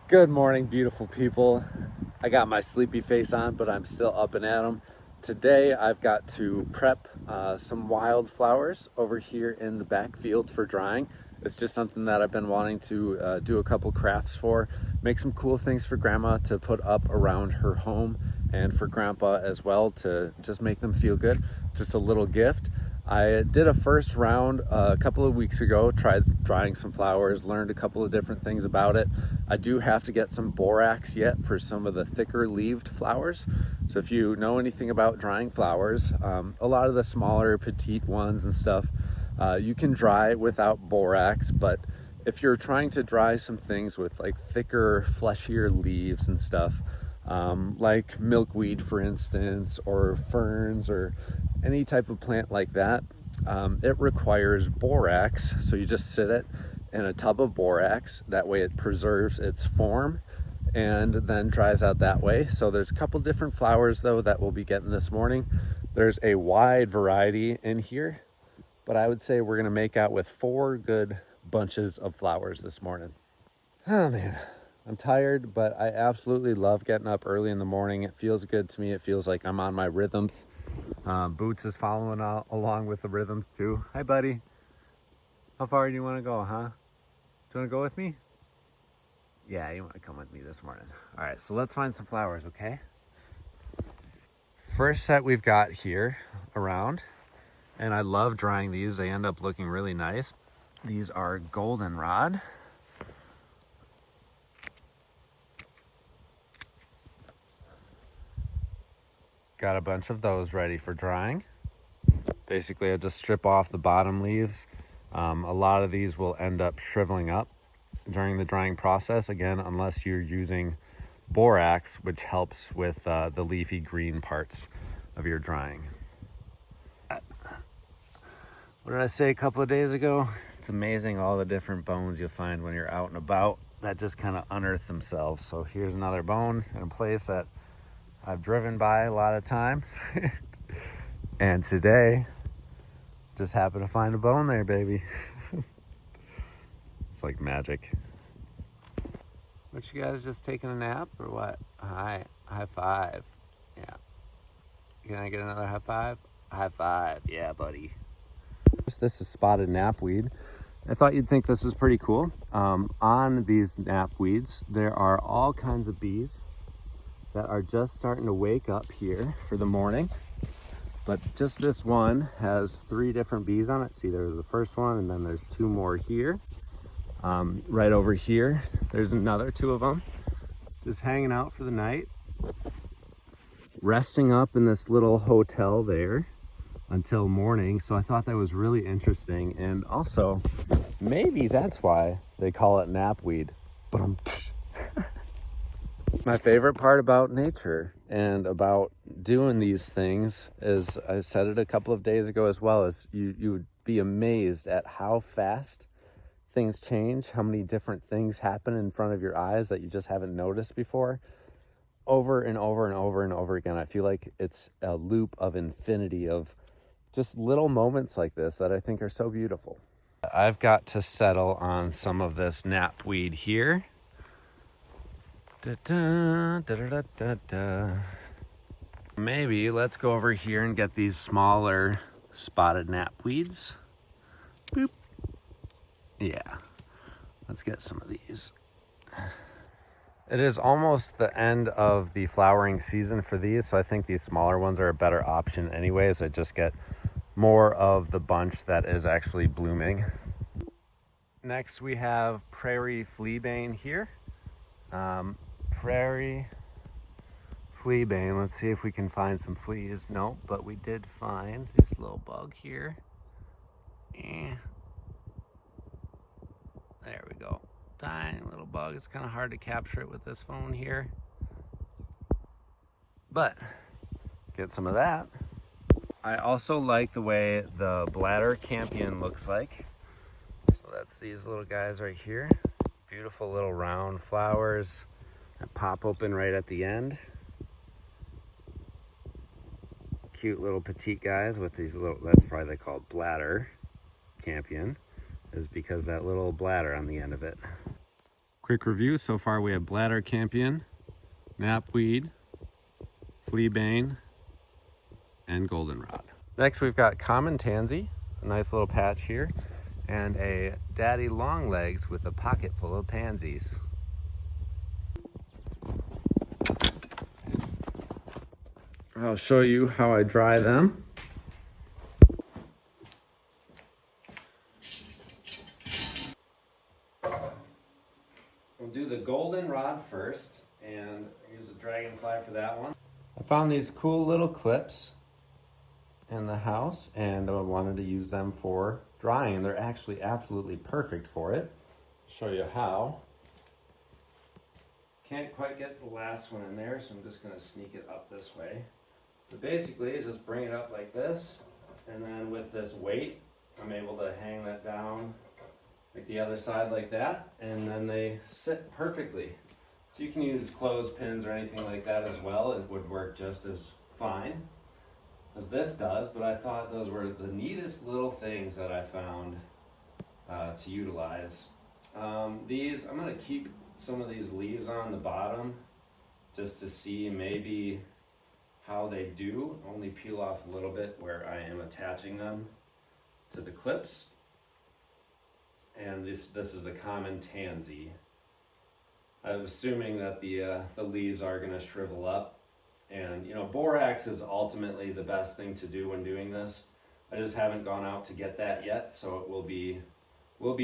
Good morning, beautiful people. I got my sleepy face on, but I'm still up and at 'em. Today, I've got to prep some wildflowers over here in the backfield for drying. It's just something that I've been wanting to do a couple crafts for, make some cool things for Grandma to put up around her home, and for Grandpa as well to just make them feel good. Just a little gift. I did a first round a couple of weeks ago, tried drying some flowers, learned a couple of different things about it. I do have to get some borax yet for some of the thicker leaved flowers. So if you know anything about drying flowers, a lot of the smaller petite ones and stuff, you can dry without borax, but if you're trying to dry some things with like thicker, fleshier leaves and stuff, like milkweed, for instance, or ferns, or any type of plant like that, it requires borax. So you just sit it in a tub of borax. That way it preserves its form and then dries out that way. So there's a couple different flowers though that we'll be getting this morning. There's a wide variety in here, but I would say we're gonna make out with 4 good bunches of flowers this morning. Oh man, I'm tired, but I absolutely love getting up early in the morning. It feels good to me. It feels like I'm on my rhythms. Boots is following along with the rhythms too. Hi, buddy. How far do you want to go, huh? Do you want to go with me? Yeah, you want to come with me this morning. All right, so let's find some flowers, okay? First set we've got here around, and I love drying these. They end up looking really nice. These are goldenrod. Got a bunch of those ready for drying. Basically, I just strip off the bottom leaves. A lot of these will end up shriveling up during the drying process, again, unless you're using borax, which helps with the leafy green parts of your drying. What did I say a couple of days ago? It's amazing all the different bones you'll find when you're out and about that just kind of unearth themselves. So here's another bone in a place that I've driven by a lot of times. And today, just happened to find a bone there, baby. It's like magic. What, you guys just taking a nap or what? High five. Yeah. Can I get another high five? High five. Yeah, buddy. This is spotted knapweed. I thought you'd think this is pretty cool. On these knapweeds, there are all kinds of bees that are just starting to wake up here for the morning. But just this one has 3 different bees on it. See, there's the first one, and then there's 2 more here. Right over here, there's another 2 of them just hanging out for the night, resting up in this little hotel there until morning. So I thought that was really interesting. And also, maybe that's why they call it knapweed. But my favorite part about nature and about doing these things is, I said it a couple of days ago as well, is you would be amazed at how fast things change, how many different things happen in front of your eyes that you just haven't noticed before, over and over and over and over again. I feel like it's a loop of infinity of just little moments like this that I think are so beautiful. I've got to settle on some of this knapweed here. Maybe let's go over here and get these smaller spotted knapweeds. Boop. Yeah, let's get some of these. It is almost the end of the flowering season for these, so I think these smaller ones are a better option anyways. I just get more of the bunch that is actually blooming. Next we have prairie fleabane here. Prairie fleabane, let's see if we can find some fleas. Nope, but we did find this little bug here. There we go. Tiny little bug. It's kind of hard to capture it with this phone here, but get some of that. I also like the way the bladder campion looks like. So that's these little guys right here. Beautiful little round flowers that pop open right at the end. Cute little petite guys with these little, that's probably they call bladder campion, is because that little bladder on the end of it. Quick review, so far we have bladder campion, knapweed, fleabane, and goldenrod. Next we've got common tansy, a nice little patch here, and a daddy longlegs with a pocket full of pansies. I'll show you how I dry them. We'll do the goldenrod first and use a dragonfly for that one. I found these cool little clips in the house and I wanted to use them for drying. They're actually absolutely perfect for it. I'll show you how. Can't quite get the last one in there, so I'm just gonna sneak it up this way. But basically, just bring it up like this, and then with this weight, I'm able to hang that down like the other side like that, and then they sit perfectly. So you can use clothespins or anything like that as well. It would work just as fine as this does, but I thought those were the neatest little things that I found to utilize. I'm gonna keep some of these leaves on the bottom just to see maybe how they do. Only peel off a little bit where I am attaching them to the clips. And this is the common tansy. I'm assuming that the leaves are gonna shrivel up. And you know, borax is ultimately the best thing to do when doing this. I just haven't gone out to get that yet, so it will be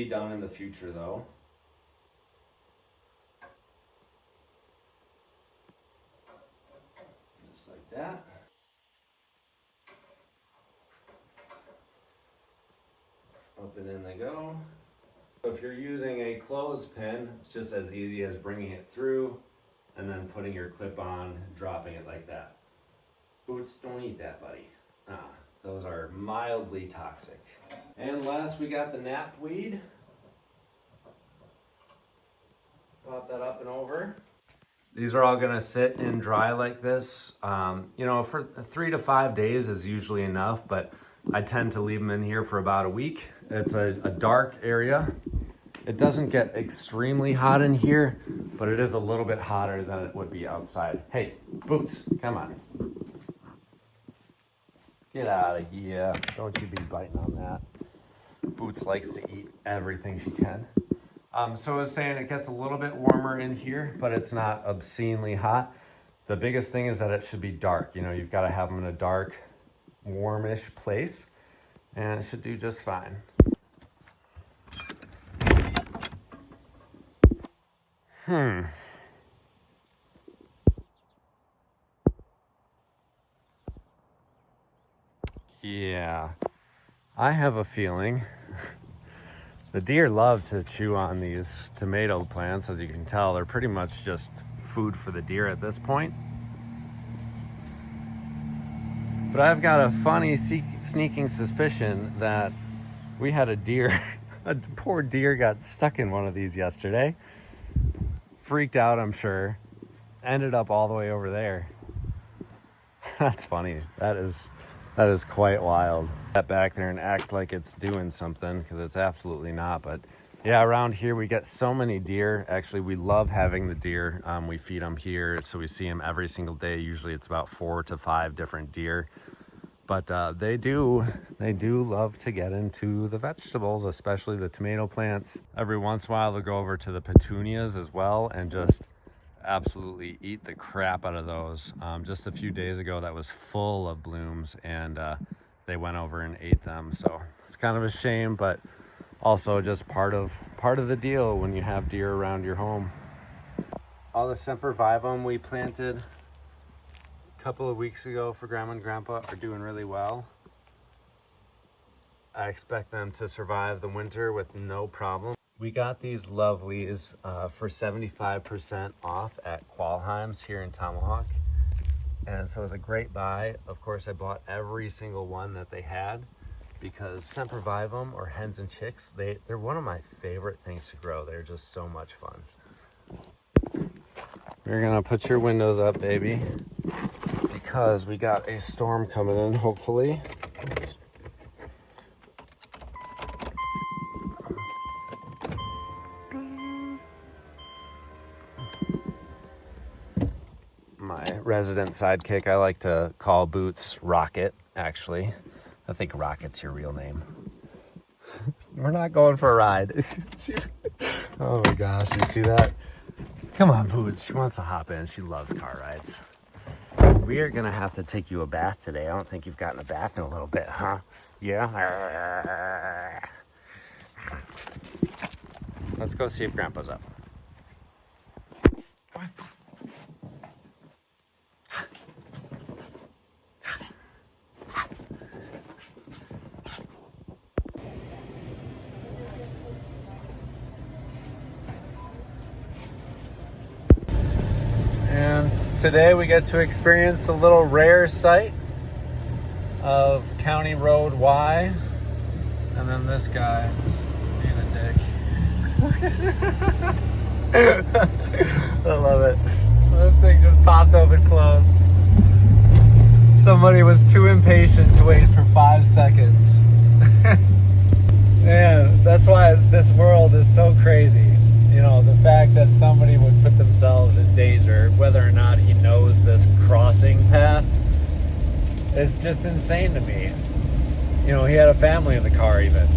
done in the future though. Just like that. Up and in they go. So if you're using a clothespin, it's just as easy as bringing it through and then putting your clip on, dropping it like that. Boots, don't eat that, buddy. Those are mildly toxic. And last we got the knapweed. Pop that up and over. These are all gonna sit and dry like this. You know, for 3 to 5 days is usually enough, but I tend to leave them in here for about a week. It's a dark area. It doesn't get extremely hot in here, but it is a little bit hotter than it would be outside. Hey, Boots, come on. Get out of here. Don't you be biting on that. Boots likes to eat everything she can. So I was saying it gets a little bit warmer in here, but it's not obscenely hot. The biggest thing is that it should be dark. You know, you've got to have them in a dark, warmish place, and it should do just fine. Yeah, I have a feeling the deer love to chew on these tomato plants. As you can tell, they're pretty much just food for the deer at this point. But I've got a funny sneaking suspicion that we had a deer, a poor deer got stuck in one of these yesterday. Freaked out, I'm sure. Ended up all the way over there. That's funny. That is quite wild. Get back there and act like it's doing something, because it's absolutely not. But yeah, around here we get so many deer. Actually, we love having the deer. We feed them here, so we see them every single day. Usually it's about 4 to 5 different deer. But they do love to get into the vegetables, especially the tomato plants. Every once in a while they'll go over to the petunias as well and just absolutely eat the crap out of those. Just a few days ago that was full of blooms, and they went over and ate them. So it's kind of a shame, but also just part of the deal when you have deer around your home. All the sempervivum we planted a couple of weeks ago for Grandma and Grandpa are doing really well. I expect them to survive the winter with no problem. We got these lovelies for 75% off at Qualheim's here in Tomahawk. And so it was a great buy. Of course, I bought every single one that they had because sempervivum, or hens and chicks, they're one of my favorite things to grow. They're just so much fun. We're gonna put your windows up, baby, because we got a storm coming in, hopefully. my resident sidekick. I like to call Boots Rocket, actually. I think Rocket's your real name. We're not going for a ride. Oh my gosh, you see that? Come on, Boots. She wants to hop in. She loves car rides. We are going to have to take you a bath today. I don't think you've gotten a bath in a little bit, huh? Yeah? Let's go see if Grandpa's up. Come on. And today we get to experience the little rare sight of County Road Y. And then this guy is being a dick. I love it. So this thing just popped open closed. Somebody was too impatient to wait for 5 seconds. Man, that's why this world is so crazy. You know, the fact that somebody would put themselves in danger, whether or not he knows this crossing path, is just insane to me. You know, he had a family in the car even.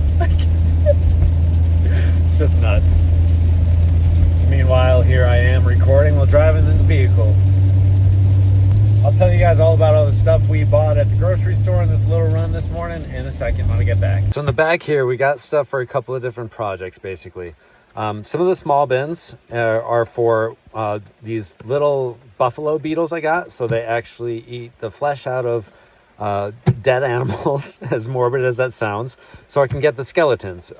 It's just nuts. Meanwhile, here I am recording while driving in the vehicle. I'll tell you guys all about all the stuff we bought at the grocery store on this little run this morning in a second when I get back. So in the back here, we got stuff for a couple of different projects, basically. Some of the small bins are for these little buffalo beetles I got. So they actually eat the flesh out of dead animals, as morbid as that sounds, so I can get the skeletons.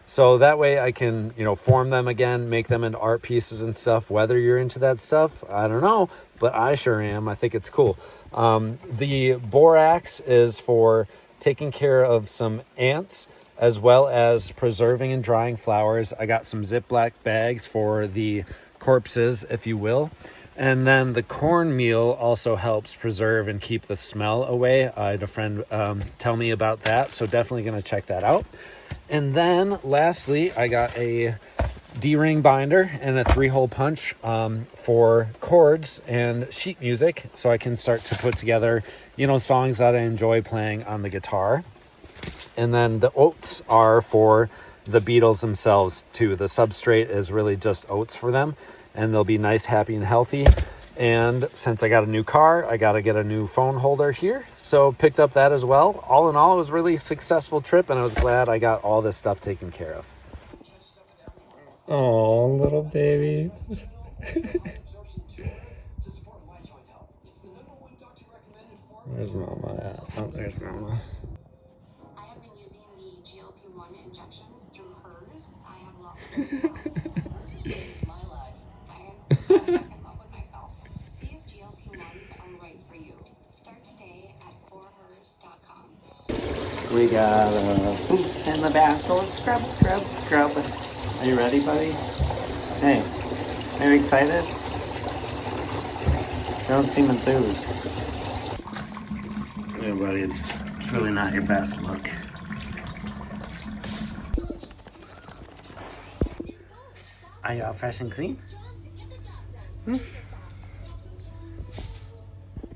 So that way I can, you know, form them again, make them into art pieces and stuff. Whether you're into that stuff, I don't know, but I sure am. I think it's cool. The borax is for taking care of some ants, as well as preserving and drying flowers. I got some Ziploc bags for the corpses, if you will. And then the cornmeal also helps preserve and keep the smell away. I had a friend tell me about that, so definitely going to check that out. And then lastly, I got a D-ring binder and a 3-hole punch for chords and sheet music, so I can start to put together, you know, songs that I enjoy playing on the guitar. And then the oats are for the beetles themselves too. The substrate is really just oats for them, and they'll be nice, happy, and healthy. And since I got a new car, I got to get a new phone holder here. So picked up that as well. All in all, it was a really successful trip, and I was glad I got all this stuff taken care of. Oh, little baby. Where's Mama at? Oh, there's Mama. I have been using the GLP-1 injections through hers. I have lost 30 pounds. Hers has changed my life. I'm back in love with myself. See if GLP-1s are right for you. Start today at forhers.com. We got Boots in the bath. Go scrub, scrub, scrub. Are you ready, buddy? Hey, are you excited? You don't seem enthused. Yeah, buddy, it's really not your best look. Are you all fresh and clean?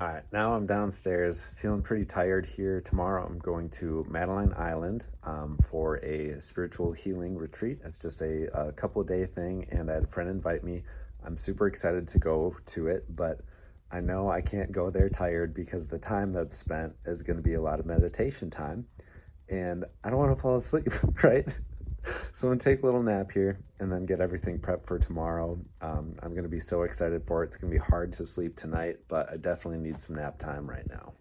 All right, now I'm downstairs, feeling pretty tired here. Tomorrow I'm going to Madeline Island for a spiritual healing retreat. It's just a couple of day thing, and I had a friend invite me. I'm super excited to go to it, but I know I can't go there tired because the time that's spent is going to be a lot of meditation time, and I don't want to fall asleep, right? So I'm going to take a little nap here and then get everything prepped for tomorrow. I'm going to be so excited for it. It's going to be hard to sleep tonight, but I definitely need some nap time right now.